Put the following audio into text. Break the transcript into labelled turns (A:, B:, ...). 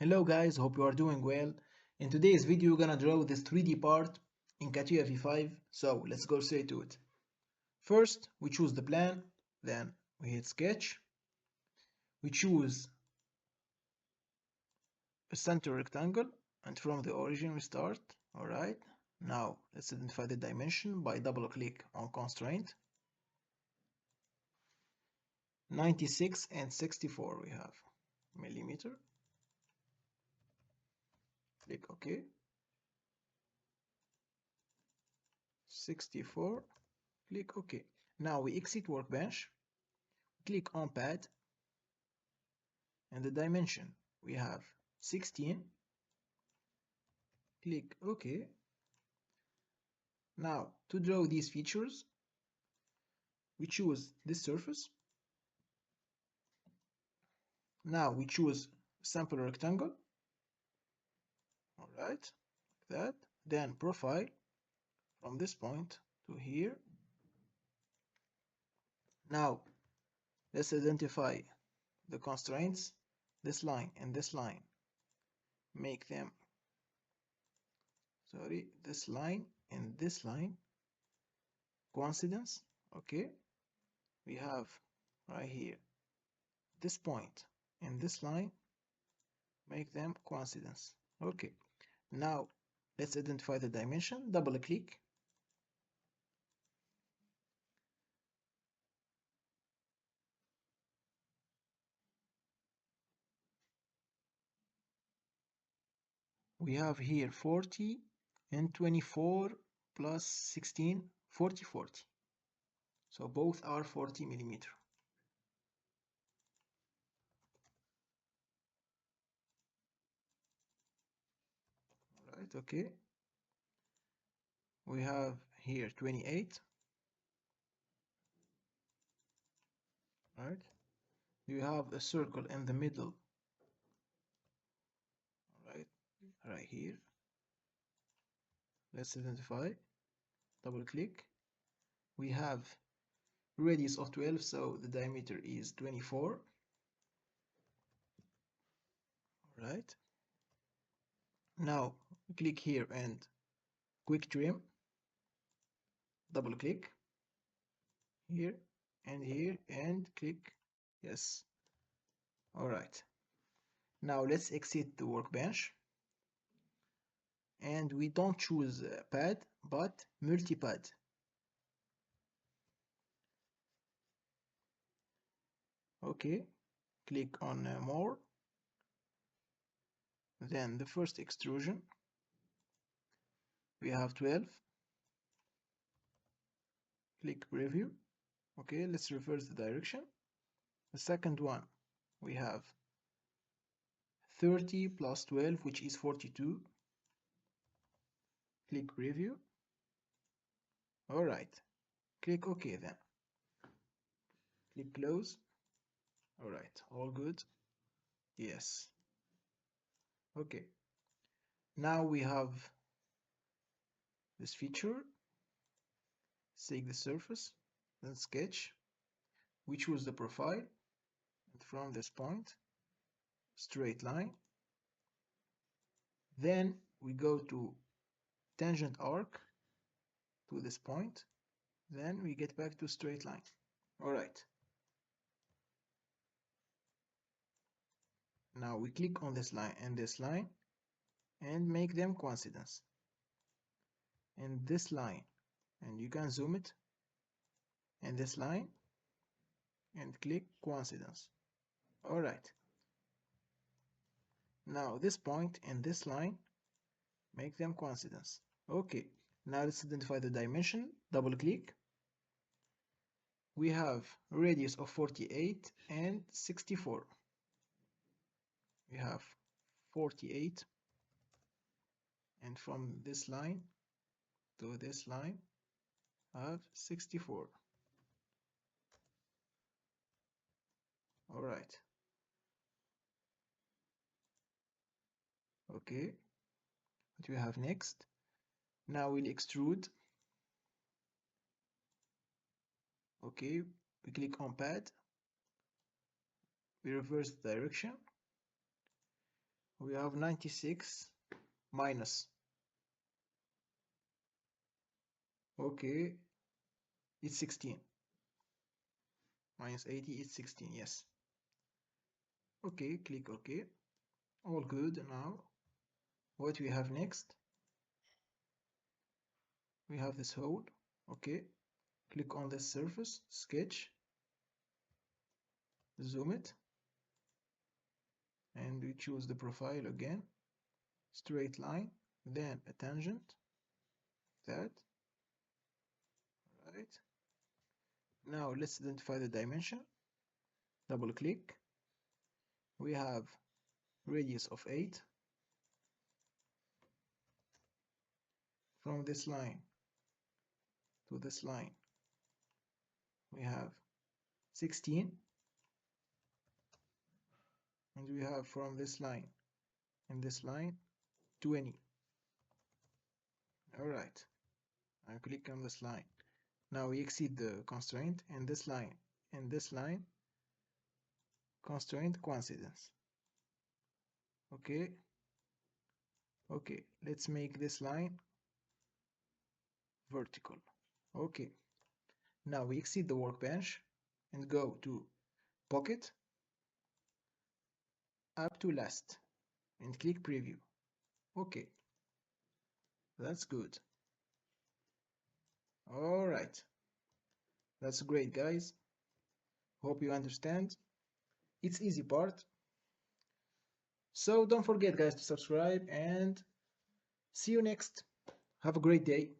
A: Hello guys, hope you are doing well. In today's video, we're gonna draw this 3D part in CATIA V5, so let's go straight to it. First, we choose the plan, then we hit sketch, we choose a center rectangle, and from the origin we start. Alright, now let's identify the dimension by double click on constraint. 96 and 64 we have millimeter. Click OK. 64. Click OK. Now we exit workbench. Click on pad. And the dimension we have 16. Click OK. Now to draw these features, we choose this surface. Now we choose sample rectangle. Alright, like that. Then profile from this point to here. Now let's identify the constraints. This line and this line. Make them, this line and this line coincidence. Okay, we have right here this point and this line, make them coincidence. Okay, now let's identify the dimension. Double click. We have here 40 and 24 plus 16, 40. So both are 40 millimeter. Alright, okay. We have here 28. Right. You have a circle in the middle. Right here. Let's identify. Double click. We have radius of 12, so the diameter is 24. Right. Now click here and quick trim. Double click here and click yes. Alright. Now let's exit the workbench. And we don't choose pad but multi-pad. Okay, click on more. Then the first extrusion, we have 12. Click preview. Okay, let's reverse the direction. The second one, we have 30 plus 12, which is 42. Click preview. Alright, click OK then. Click close. Alright, all good. Yes. Okay. Now we have this feature. Take the surface, then sketch. We choose the profile, and from this point, straight line. Then we go to tangent arc to this point. Then we get back to straight line. Alright. Now we click on this line and make them coincidence. And this line, and you can zoom it, and this line, and click coincidence. Alright. Now this point and this line, make them coincidence. Okay. Now let's identify the dimension. Double click. We have radius of 48 and 64. We have 48, and from this line to this line have 64. Alright. Okay. What we have next? Now we'll extrude. Okay, we click on pad. We reverse the direction. We have 96 minus. Okay, it's 16. Minus 80 is 16, yes. Okay, click OK. All good. Now, what we have next? We have this hole. Okay, click on this surface, sketch, zoom it, and we choose the profile again, straight line, then a tangent, that, right. Now let's identify the dimension. Double click. We have radius of 8. From this line to this line, we have 16. And we have from this line and this line 20. All right. I click on this line. Now we exceed the constraint, and this line and this line constraint coincidence. Okay. Okay, let's make this line vertical. Okay. Now we exceed the workbench and go to pocket up to last and click preview. Okay. That's good. All right. That's great, guys. Hope you understand. It's easy part. So don't forget, guys, to subscribe, and see you next. Have a great day.